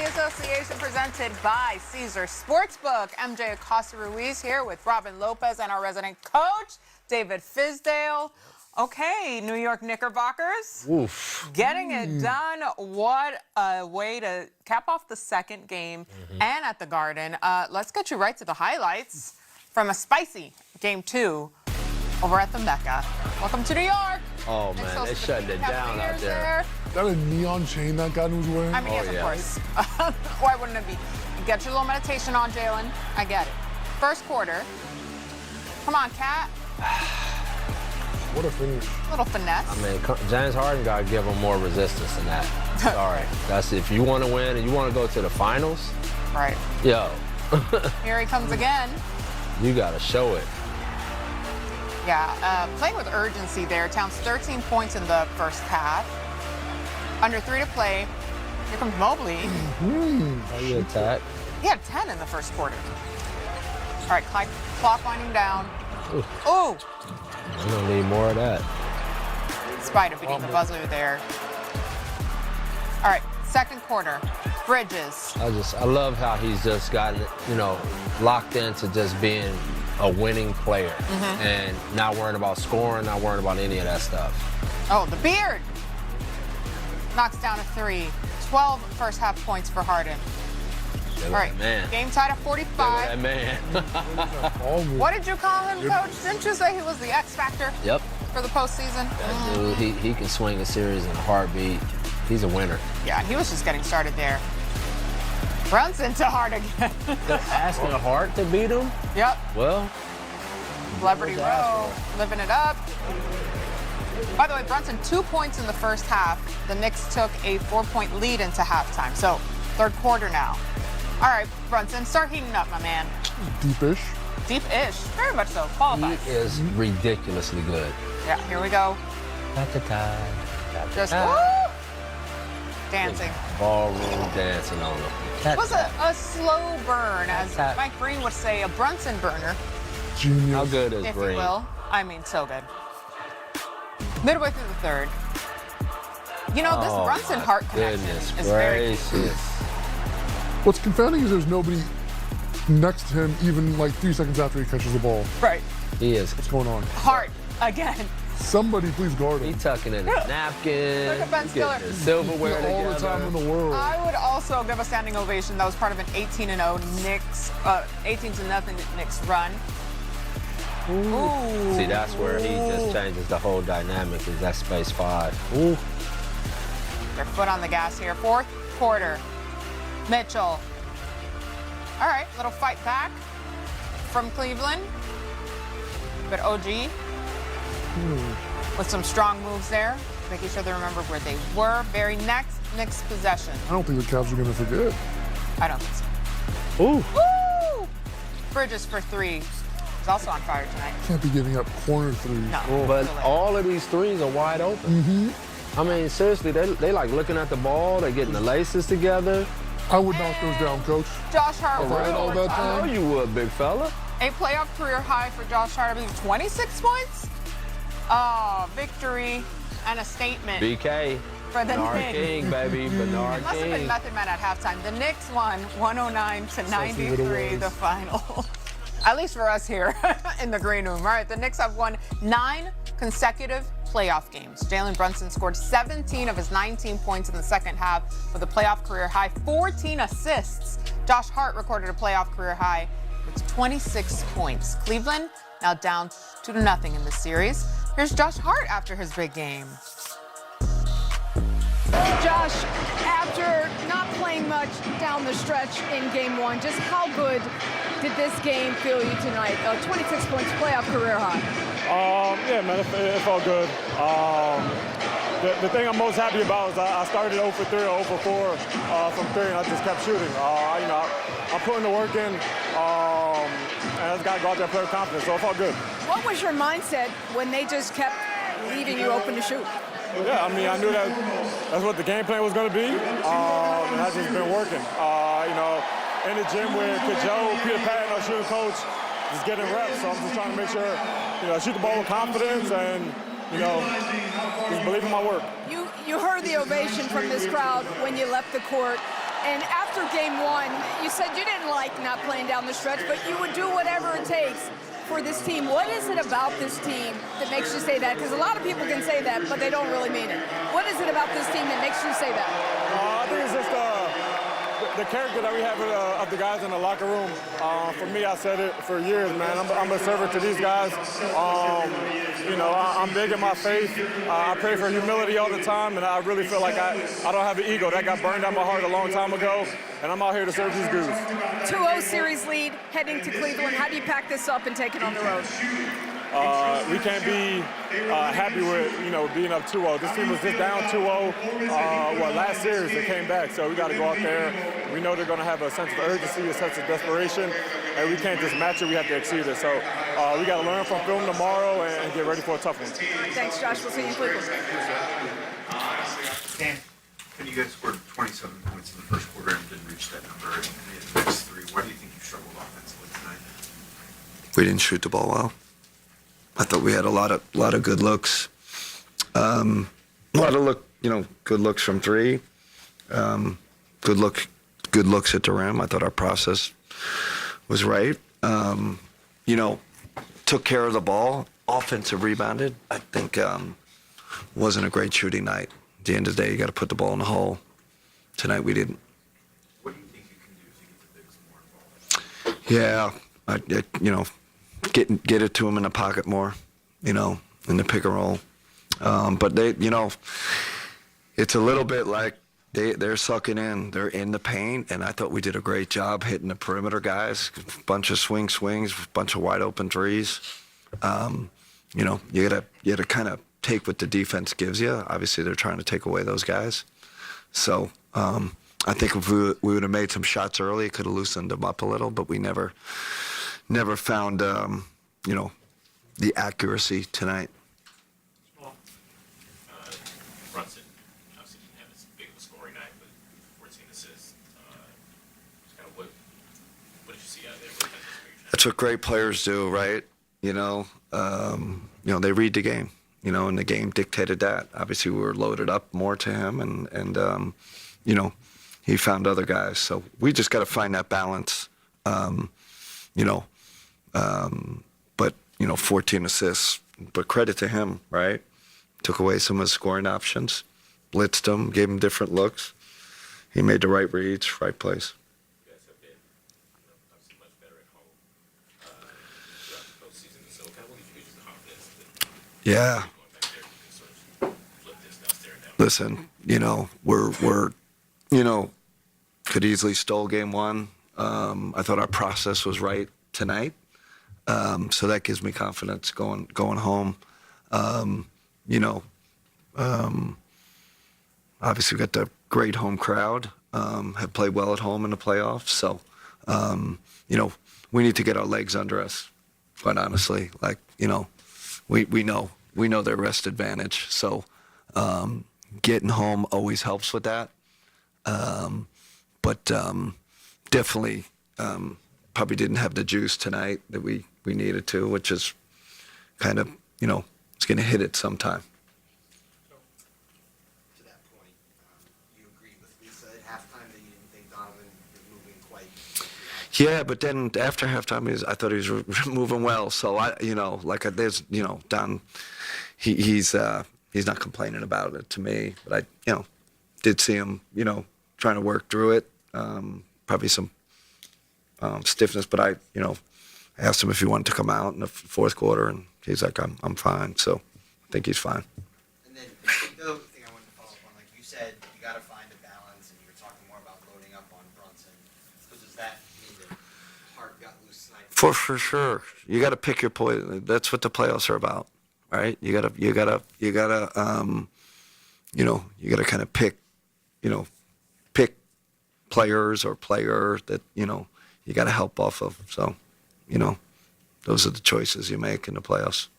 Association presented by Caesar Sportsbook. MJ Acosta-Ruiz here with Robin Lopez and our resident coach, David Fizdale. Okay, New York Knickerbockers. Oof. Getting it done. What a way to cap off the second game and at the Garden. Let's get you right to the highlights from a spicy Game 2 over at the Mecca. Welcome to New York. Oh, man, they're shutting it down out there. Is that a neon chain that guy was wearing? I mean, yes, of course. Why wouldn't it be? Get your little meditation on, Jalen. I get it. First quarter. Come on, Cat. What a finish. Little finesse. I mean, James Harden got to give him more resistance than that. Sorry. That's if you want to win and you want to go to the finals. Right. Yo. Here he comes again. You got to show it. Yeah, playing with urgency there. Towns 13 points in the first half. Under 3 to play. Here comes Mobley. How you attack? He had 10 in the first quarter. All right, clock winding down. Ooh. We're going to need more of that. Spider beating the buzzer there. All right, second quarter. Bridges. I love how he's just gotten, locked into just being a winning player and not worrying about scoring, not worrying about any of that stuff. Oh, the beard. Knocks down a 3. 12 first half points for Harden. All right, man. Game tied at 45. That man. What did you call him, Coach? Didn't you say he was the X factor? Yep. For the postseason? That dude, he can swing a series in a heartbeat. He's a winner. Yeah, he was just getting started there. Brunson to Hart again. Asking Hart to beat him? Yep. Well. Celebrity Row, living it up. By the way, Brunson, 2 points in the first half. The Knicks took a 4-point lead into halftime. So, third quarter now. All right, Brunson, start heating up, my man. Deep-ish. Deep-ish, very much so. Qualifies. He is ridiculously good. Yeah, here we go. Just woo! Dancing. Ballroom dancing on him. It was a slow burn, as Mike Green would say, a Brunson burner. Genius. How good is if Green? you will. I mean, so good. Midway through the third. This Brunson-Hart connection is very good. What's confounding is there's nobody next to him even like 3 seconds after he catches the ball. Right. He is. What's going on? Hart, again. Somebody please guard him. He tucking in his napkin. Look at Ben Stiller. The silverware all the time in the world. I would also give a standing ovation. That was part of an 18-0 Knicks, 18-0 Knicks run. Ooh. See, that's where he just changes the whole dynamic. Is that space 5? Ooh. Their foot on the gas here. Fourth quarter. Mitchell. All right, little fight back from Cleveland. But OG with some strong moves there, making sure they remember where they were. Very next Knicks possession. I don't think the Cavs are going to forget. I don't think so. Ooh. Woo! Bridges for 3. He's also on fire tonight. Can't be giving up corner threes. No. But all of these threes are wide open. I mean, seriously, they like looking at the ball. They're getting the laces together. I would knock those down, Coach. Josh Hart. Right, all that time. I know you would, big fella. A playoff career high for Josh Hart, I believe 26 points. Oh, victory and a statement. BK. For the Bernard Knicks. King, baby. Bernard It must have been King. Method Man at halftime. The Knicks won 109-93, the final. At least for us here in the green room. All right, the Knicks have won 9 consecutive playoff games. Jalen Brunson scored 17 of his 19 points in the second half with a playoff career high, 14 assists. Josh Hart recorded a playoff career high with 26 points. Cleveland now down 2-0 in this series. Here's Josh Hart after his big game. Josh, after not playing much down the stretch in Game 1, just how good did this game feel you tonight? 26 points, playoff career high. Yeah, man, it felt good. The thing I'm most happy about is I started 0 for 3 or 0 for 4 from 3, and I just kept shooting. I'm putting the work in, and I just got to go out there and play with confidence, so it felt good. What was your mindset when they just kept leaving you open to shoot? Yeah, I mean, I knew that's what the game plan was going to be, and that's just been working. In the gym with Joe, Peter Patton, our shooting coach, just getting reps, so I'm just trying to make sure, shoot the ball with confidence and, just believe in my work. You heard the ovation from this crowd when you left the court, And after game one, you said you didn't like not playing down the stretch, but you would do whatever it takes for this team. What is it about this team that makes you say that? Because a lot of people can say that, but they don't really mean it. What is it about this team that makes you say that? I think it's just the character that we have of the guys in the locker room. For me, I said it for years, man. I'm a servant to these guys. You know, I'm big in my faith. I pray for humility all the time, and I really feel like I don't have an ego. That got burned down my heart a long time ago, and I'm out here to serve these dudes. 2-0 series lead heading to Cleveland. How do you pack this up and take it on the road? We can't be happy with, you know, being up 2-0. This team was just down 2-0 last series. They came back, so we got to go out there. We know they're going to have a sense of urgency, a sense of desperation, and we can't just match it. We have to exceed it. So we got to learn from film tomorrow and get ready for a tough one. Thanks, Josh. We'll see you in Cleveland. Dan, when you guys scored 27 points in the first quarter and didn't reach that number in the next three, why do you think you struggled offensively tonight? We didn't shoot the ball well. I thought we had a lot of good looks. Good looks from three. Good looks at the rim. I thought our process was right. Took care of the ball. Offensive rebounded. I think wasn't a great shooting night. At the end of the day, you got to put the ball in the hole. Tonight we didn't. What do you think you can do to get the bigs more involved? Yeah, get it to them in the pocket more, in the pick and roll. But they, it's a little bit like they're sucking in. They're in the paint, and I thought we did a great job hitting the perimeter guys. Bunch of swings, bunch of wide open threes. You gotta kind of take what the defense gives you. Obviously, they're trying to take away those guys. So I think if we would have made some shots early, it could have loosened them up a little. But we never found, the accuracy tonight. Brunson obviously didn't have as big of a scoring night, but 14 assists. Kind of what did you see out there? That's what great players do, right? They read the game, and the game dictated that. Obviously, we were loaded up more to him, and he found other guys. So we just got to find that balance, but 14 assists. But credit to him, right? Took away some of his scoring options, blitzed him, gave him different looks. He made the right reads, right place. You guys have been obviously much better at home throughout the postseason. So kind of what gives you guys the confidence that Yeah. going back there, you can sort of flip this now, stare it down? Listen, we're could easily stole game one. I thought our process was right tonight. So that gives me confidence going home. Obviously we got the great home crowd, have played well at home in the playoffs. So, we need to get our legs under us, quite honestly. We know their rest advantage. So, getting home always helps with that. But definitely probably didn't have the juice tonight that we needed to, which is kind of, it's going to hit it sometime. To that point, you agreed with Lisa at halftime that you didn't think Donovan was moving quite. Yeah, but then after halftime, I thought he was moving well. So Don, he's not complaining about it to me. But I, did see him, trying to work through it. Probably some stiffness, but I asked him if he wanted to come out in the fourth quarter, and he's like, I'm fine. So I think he's fine. And then the other thing I wanted to follow up on, like you said, you got to find a balance, and you were talking more about loading up on Brunson. So does that mean that heart got loose tonight? For sure, you got to pick your poison. That's what the playoffs are about, right? You gotta kind of pick players or player that you got to help off of. So, those are the choices you make in the playoffs.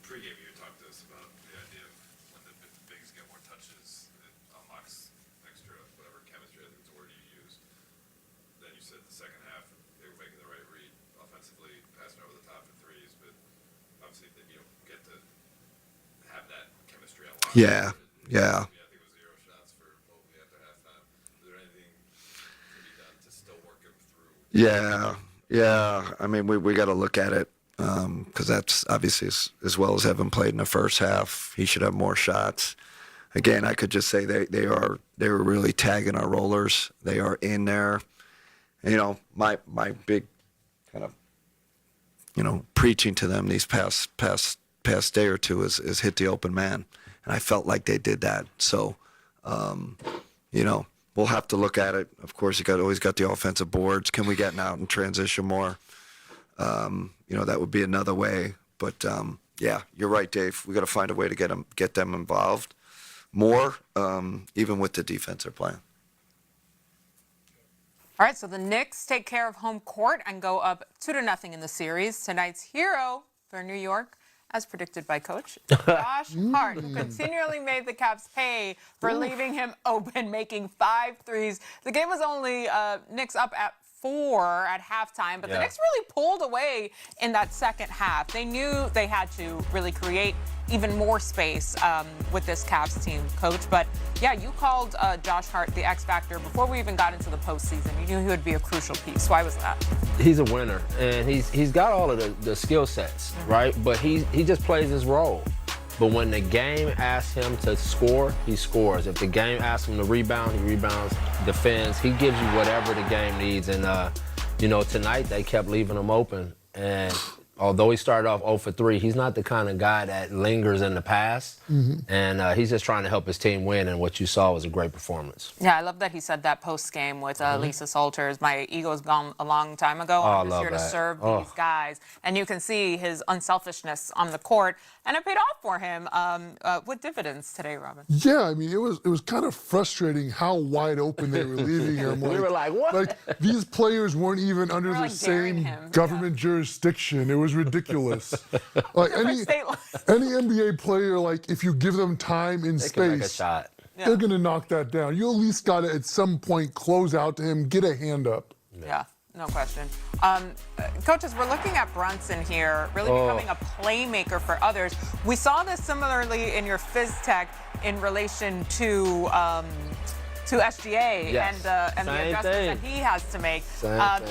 Pre-game, you talked to us about the idea of when the bigs get more touches, it unlocks extra, whatever chemistry, I think it's the word you used. Then you said the second half, they were making the right read offensively, passing over the top for threes, but obviously you don't get to have that chemistry unlocked. Yeah. I think it was 0 shots for Mobley after halftime. Yeah. I mean, we got to look at it because that's obviously as well as Evan played in the first half. He should have more shots. Again, I could just say they were really tagging our rollers. They are in there. And, you know, my big kind of, you know, preaching to them these past day or two is hit the open man, and I felt like they did that. So, you know, we'll have to look at it. Of course, you always got the offensive boards. Can we get out and transition more? You know, that would be another way. But yeah, you're right, Dave. We got to find a way to get them involved more, even with the defense they're playing. All right, so the Knicks take care of home court and go up 2-0 in the series. Tonight's hero for New York, as predicted by Coach, Josh Hart, who continually made the Caps pay for leaving him open, making 5 threes. The game was only Knicks up at 4 at halftime, but the Knicks really pulled away in that second half. They knew they had to really create even more space with this Caps team, Coach. But yeah, you called Josh Hart the X Factor before we even got into the postseason. You knew he would be a crucial piece. Why was that? He's a winner, and he's got all of the skill sets, right? But he just plays his role. But when the game asks him to score, he scores. If the game asks him to rebound, he rebounds, defends. He gives you whatever the game needs. And, you know, tonight they kept leaving him open. And although he started off 0 for 3, he's not the kind of guy that lingers in the past. And he's just trying to help his team win, and what you saw was a great performance. Yeah, I love that he said that post-game with Lisa Salters. My ego's gone a long time ago. I'm just here to serve these guys. And you can see his unselfishness on the court, and it paid off for him with dividends today, Robin. Yeah, I mean, it was kind of frustrating how wide open they were leaving him. We were like, what? Like, these players weren't even under the same government jurisdiction. It was ridiculous. Like any NBA player, like if you give them time in They can make a space, shot. they're gonna knock that down. You at least gotta at some point close out to him, get a hand up. Yeah, no question. Coaches, we're looking at Brunson here, really becoming a playmaker for others. We saw this similarly in your phys tech in relation to SGA and the adjustments that he has to make.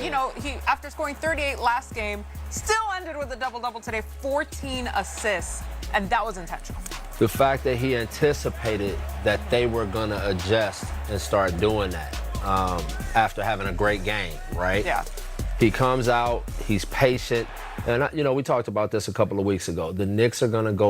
You know, he after scoring 38 last game, still ended with a double-double today, 14 assists, and that was intentional. The fact that he anticipated that they were going to adjust and start doing that after having a great game, right? Yeah. He comes out, he's patient, and you know, we talked about this a couple of weeks ago. The Knicks are going to go